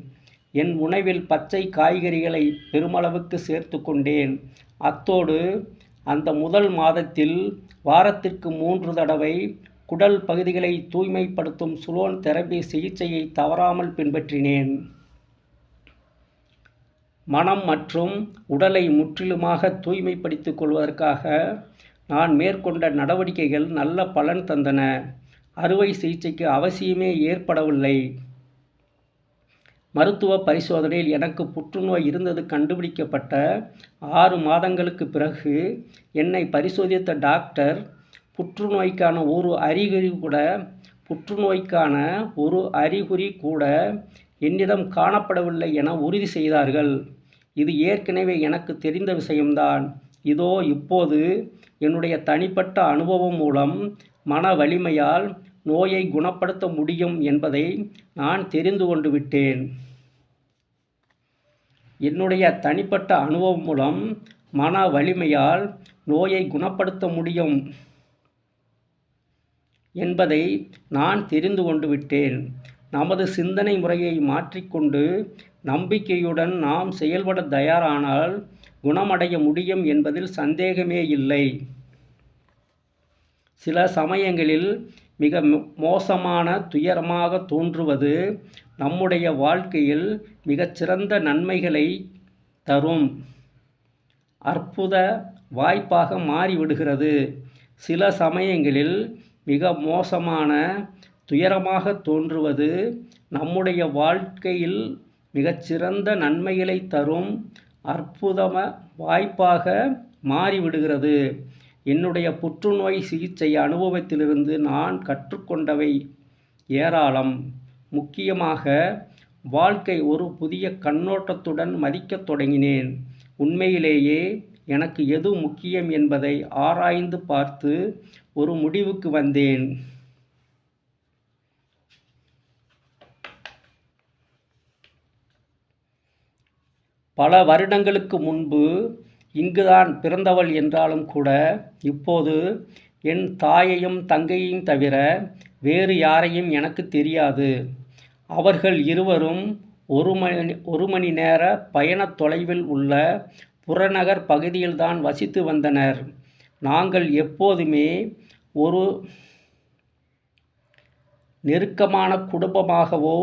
என் உணவில் பச்சை காய்கறிகளை பெருமளவுக்கு சேர்த்து கொண்டேன். அத்தோடு அந்த முதல் மாதத்தில் வாரத்திற்கு 3 தடவை குடல் பகுதிகளை தூய்மைப்படுத்தும் சுலோன் தெரபி சிகிச்சையை தவறாமல் பின்பற்றினேன். மனம் மற்றும் உடலை முற்றிலுமாக தூய்மைப்படுத்திக் கொள்வதற்காக நான் மேற்கொண்ட நடவடிக்கைகள் நல்ல பலன் தந்தன. அறுவை சிகிச்சைக்கு அவசியமே ஏற்படவில்லை. மருத்துவ பரிசோதனையில் எனக்கு புற்றுநோய் இருந்தது கண்டுபிடிக்கப்பட்ட 6 மாதங்களுக்கு பிறகு என்னை பரிசோதித்த டாக்டர் புற்றுநோய்க்கான ஒரு அறிகுறி கூட என்னிடம் காணப்படவில்லை என உறுதி செய்தார்கள். இது ஏற்கனவே எனக்கு தெரிந்த விஷயம்தான். இதோ இப்போது என்னுடைய தனிப்பட்ட அனுபவம் மூலம் மன வலிமையால் நோயை குணப்படுத்த முடியும் என்பதை நான் தெரிந்து கொண்டு விட்டேன். என்னுடைய தனிப்பட்ட அனுபவம் மூலம் மன வலிமையால் நோயை குணப்படுத்த முடியும் என்பதை நான் தெரிந்து கொண்டு விட்டேன். நமது சிந்தனை முறையை மாற்றிக்கொண்டு நம்பிக்கையுடன் நாம் செயல்பட தயாரானால் குணமடைய முடியும் என்பதில் சந்தேகமே இல்லை. சில சமயங்களில் மிக மோசமான துயரமாக தோன்றுவது நம்முடைய வாழ்க்கையில் மிகச்சிறந்த நன்மைகளை தரும் அற்புத வாய்ப்பாக மாறிவிடுகிறது. சில சமயங்களில் மிக மோசமான துயரமாக தோன்றுவது நம்முடைய வாழ்க்கையில் மிகச்சிறந்த நன்மைகளை தரும் அற்புத வாய்ப்பாக மாறிவிடுகிறது. என்னுடைய புற்றுநோய் சிகிச்சை அனுபவத்திலிருந்து நான் கற்றுக்கொண்டவை ஏராளம். முக்கியமாக, வாழ்க்கை ஒரு புதிய கண்ணோட்டத்துடன் மதிக்கத் தொடங்கினேன். உண்மையிலேயே எனக்கு எது முக்கியம் என்பதை ஆராய்ந்து பார்த்து ஒரு முடிவுக்கு வந்தேன். பல வருடங்களுக்கு முன்பு இங்குதான் பிறந்தவள் என்றாலும் கூட, இப்போது என் தாயையும் தங்கையையும் தவிர வேறு யாரையும் எனக்கு தெரியாது. அவர்கள் இருவரும் ஒரு மணி நேர பயணத் தொலைவில் உள்ள புறநகர் பகுதியில்தான் வசித்து வந்தனர். நாங்கள் எப்போதுமே ஒரு நெருக்கமான குடும்பமாகவோ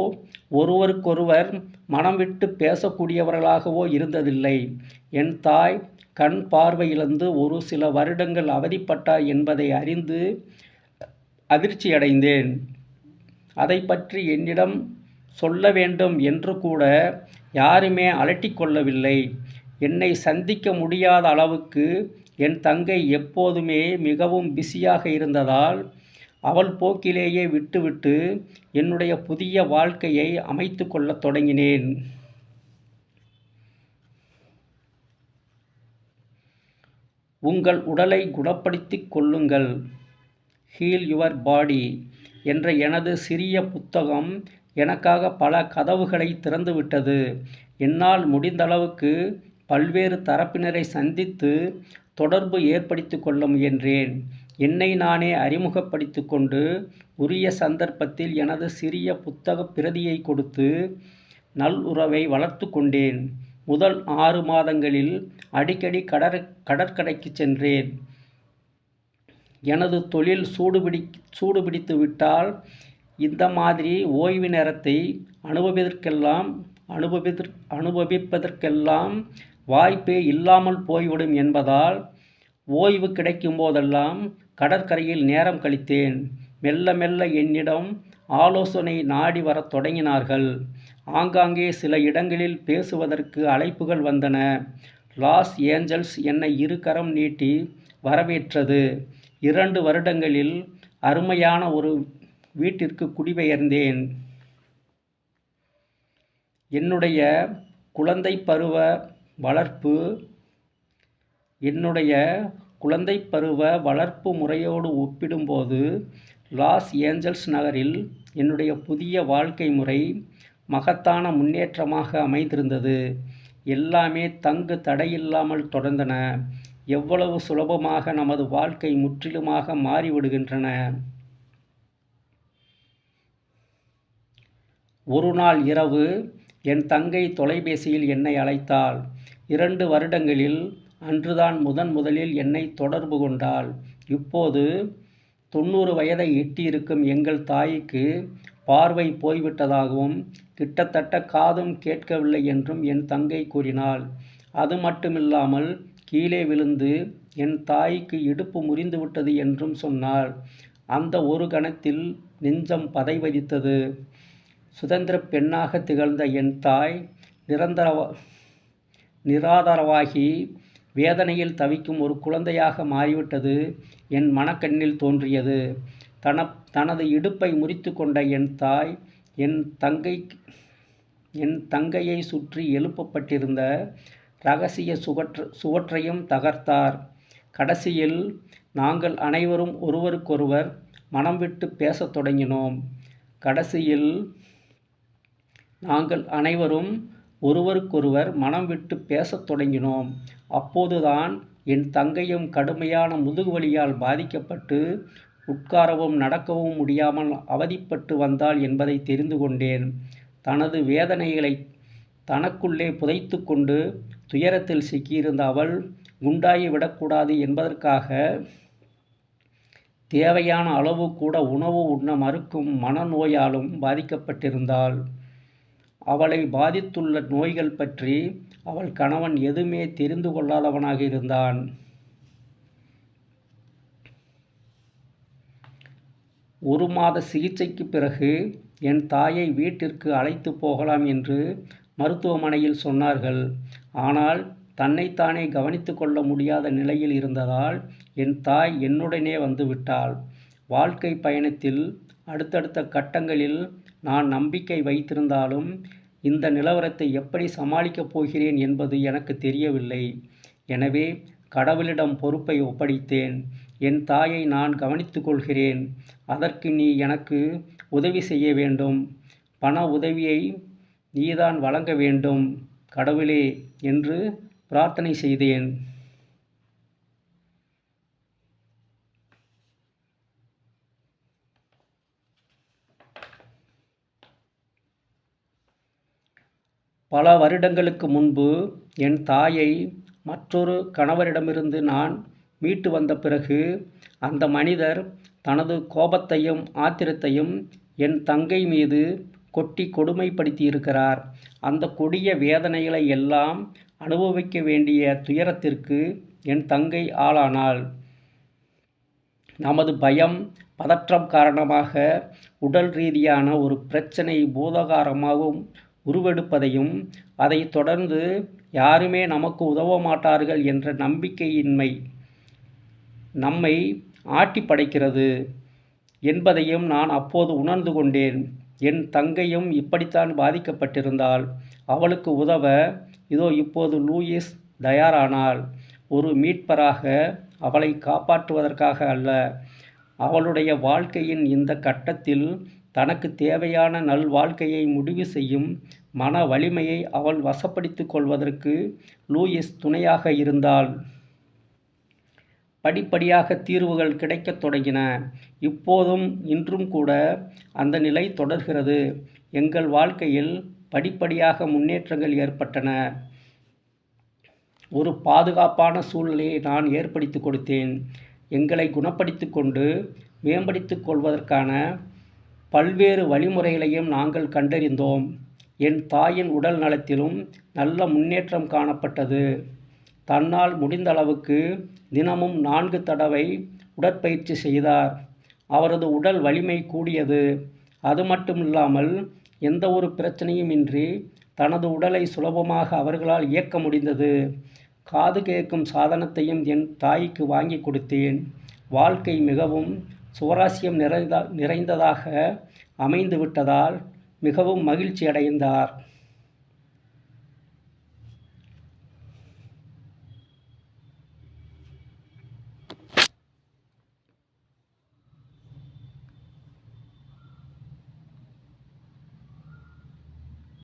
ஒருவருக்கொருவர் மனம் விட்டு பேசக்கூடியவர்களாகவோ இருந்ததில்லை. என் தாய் கண் பார்வையிழந்து ஒரு சில வருடங்கள் அவதிப்பட்டார் என்பதை அறிந்து அதிர்ச்சியடைந்தேன். அதை பற்றி என்னிடம் சொல்ல வேண்டும் என்று கூட யாருமே அலட்டிக்கொள்ளவில்லை. என்னை சந்திக்க முடியாத அளவுக்கு என் தங்கை எப்போதுமே மிகவும் பிஸியாக இருந்ததால் அவள் போக்கிலேயே விட்டுவிட்டு என்னுடைய புதிய வாழ்க்கையை அமைத்து கொள்ளத் தொடங்கினேன். உங்கள் உடலை குணப்படுத்திக் கொள்ளுங்கள், ஹீல் யுவர் பாடி என்ற எனது சிறிய புத்தகம் எனக்காக பல கதவுகளை திறந்துவிட்டது. என்னால் முடிந்தளவுக்கு பல்வேறு தரப்பினரை சந்தித்து தொடர்பு ஏற்படுத்தி கொள்ள முயன்றேன். என்னை நானே அறிமுகப்படுத்தி கொண்டு உரிய சந்தர்ப்பத்தில் எனது சிறிய புத்தக பிரதியை கொடுத்து நல்லுறவை வளர்த்து கொண்டேன். முதல் 6 மாதங்களில் அடிக்கடி கடற்கரைக்கு சென்றேன். எனது தொழில் சூடுபிடித்து விட்டால் இந்த மாதிரி ஓய்வு நேரத்தை அனுபவிப்பதற்கெல்லாம் வாய்ப்பே இல்லாமல் போய்விடும் என்பதால் ஓய்வு கிடைக்கும் போதெல்லாம் கடற்கரையில் நேரம் கழித்தேன். மெல்ல மெல்ல என்னிடம் ஆலோசனை நாடி வரத் தொடங்கினார்கள். ஆங்காங்கே சில இடங்களில் பேசுவதற்கு அழைப்புகள் வந்தன. லாஸ் ஏஞ்சல்ஸ் என்னை இருகரம் நீட்டி வரவேற்றது. 2 வருடங்களில் அருமையான ஒரு வீட்டிற்கு குடிபெயர்ந்தேன். என்னுடைய குழந்தைப் பருவ வளர்ப்பு முறையோடு ஒப்பிடும்போது லாஸ் ஏஞ்சல்ஸ் நகரில் என்னுடைய புதிய வாழ்க்கை முறை மகத்தான முன்னேற்றமாக அமைந்திருந்தது. எல்லாமே தங்கு தடையில்லாமல் தொடர்ந்தன. எவ்வளவு சுலபமாக நமது வாழ்க்கை முற்றிலுமாக மாறிவிடுகின்றன. ஒரு நாள் இரவு என் தங்கை தொலைபேசியில் என்னை அழைத்தாள். 2 வருடங்களில் அன்றுதான் முதலில் என்னை தொடர்பு கொண்டாள். இப்போது 90 வயதை எட்டியிருக்கும் எங்கள் தாய்க்கு பார்வை போய்விட்டதாகவும் கிட்டத்தட்ட காதும் கேட்கவில்லை என்றும் என் தங்கை கூறினாள். அது மட்டுமில்லாமல் கீழே விழுந்து என் தாய்க்கு இடுப்பு முறிந்துவிட்டது என்றும் சொன்னாள். அந்த ஒரு கணத்தில் நெஞ்சம் பதைபதைத்தது. சுதந்திர பெண்ணாக திகழ்ந்த என் தாய் நிராதரவாகி வேதனையில் தவிக்கும் ஒரு குழந்தையாக மாறிவிட்டது என் மனக்கண்ணில் தோன்றியது. தனது இடுப்பை முறித்து கொண்ட என் தாய் என் தங்கையை சுற்றி எழுப்பப்பட்டிருந்த இரகசிய சுவற்றையும் தகர்த்தார். கடைசியில் நாங்கள் அனைவரும் ஒருவருக்கொருவர் மனம் விட்டு பேசத் தொடங்கினோம். அப்போதுதான் என் தங்கையும் கடுமையான முதுகுவலியால் பாதிக்கப்பட்டு உட்காரவும் நடக்கவும் முடியாமல் அவதிப்பட்டு வந்தாள் என்பதை தெரிந்து கொண்டேன். தனது வேதனைகளை தனக்குள்ளே புதைத்து கொண்டு துயரத்தில் சிக்கியிருந்த அவள் குண்டாகி விடக்கூடாது என்பதற்காக தேவையான அளவு கூட உணவு உண்ண மறுக்கும் மனநோயாலும் பாதிக்கப்பட்டிருந்தாள். அவளை பாதித்துள்ள நோய்கள் பற்றி அவள் கணவன் எதுவுமே தெரிந்து கொள்ளாதவனாக இருந்தான். ஒரு மாத சிகிச்சைக்கு பிறகு என் தாயை வீட்டிற்கு அழைத்து போகலாம் என்று மருத்துவமனையில் சொன்னார்கள். ஆனால் தன்னைத்தானே கவனித்து கொள்ள முடியாத நிலையில் இருந்ததால் என் தாய் என்னுடனே வந்து விட்டாள். வாழ்க்கை பயணத்தில் அடுத்தடுத்த கட்டங்களில் நான் நம்பிக்கை வைத்திருந்தாலும் இந்த நிலவரத்தை எப்படி சமாளிக்கப் போகிறேன் என்பது எனக்கு தெரியவில்லை. எனவே கடவுளிடம் பொறுப்பை ஒப்படைத்தேன். என் தாயை நான் கவனித்துக் கொள்கிறேன். அதற்கு நீ எனக்கு உதவி செய்ய வேண்டும். பண உதவியை நீதான் வழங்க வேண்டும் கடவுளே என்று பிரார்த்தனை செய்தேன். பல வருடங்களுக்கு முன்பு என் தாயை மற்றொரு கணவரிடமிருந்து நான் மீட்டு வந்த பிறகு அந்த மனிதர் தனது கோபத்தையும் ஆத்திரத்தையும் என் தங்கை மீது கொட்டி கொடுமைப்படுத்தியிருக்கிறார். அந்த கொடிய வேதனைகளை எல்லாம் அனுபவிக்க வேண்டிய துயரத்திற்கு என் தங்கை ஆளானாள். நமது பயம், பதற்றம் காரணமாக உடல் ரீதியான ஒரு பிரச்சனை பூதாகாரமாகவும் உருவெடுப்பதையும் அதைத் தொடர்ந்து யாருமே நமக்கு உதவ மாட்டார்கள் என்ற நம்பிக்கையின்மை நம்மை ஆட்டி படைக்கிறது என்பதையும் நான் அப்போது உணர்ந்து கொண்டேன். என் தங்கையும் இப்படித்தான் பாதிக்கப்பட்டிருந்தாள். அவளுக்கு உதவ இதோ இப்போது லூயிஸ் தயாரானாள். ஒரு மீட்பராக, அவளை காப்பாற்றுவதற்காக அல்ல. அவளுடைய வாழ்க்கையின் இந்த கட்டத்தில் தனக்கு தேவையான நல்வாழ்க்கையை முடிவு செய்யும் மன வலிமையை அவள் வசப்படுத்திக் கொள்வதற்கு லூயிஸ் துணையாக இருந்தாள். படிப்படியாக தீர்வுகள் கிடைக்கத் தொடங்கின. இப்போதும் இன்றும் கூட அந்த நிலை தொடர்கிறது. எங்கள் வாழ்க்கையில் படிப்படியாக முன்னேற்றங்கள் ஏற்பட்டன. ஒரு பாதுகாப்பான சூழ்நிலையை நான் ஏற்படுத்தி கொடுத்தேன். எங்களை குணப்படுத்திக் கொண்டு மேம்படுத்திக் கொள்வதற்கான பல்வேறு வழிமுறைகளையும் நாங்கள் கண்டறிந்தோம். என் தாயின் உடல் நலத்திலும் நல்ல முன்னேற்றம் காணப்பட்டது. தன்னால் முடிந்த அளவுக்கு தினமும் 4 தடவை உடற்பயிற்சி செய்தார். அவரது உடல் வலிமை கூடியது. அது மட்டுமில்லாமல் எந்த ஒரு பிரச்சனையும் இன்றி தனது உடலை சுலபமாக அவர்களால் இயக்க முடிந்தது. காது கேட்கும் சாதனத்தையும் என் தாய்க்கு வாங்கி கொடுத்தேன். வாழ்க்கை மிகவும் சுவாரஸ்யம் நிறைந்ததாக அமைந்து விட்டதால் மிகவும் மகிழ்ச்சி அடைந்தார்.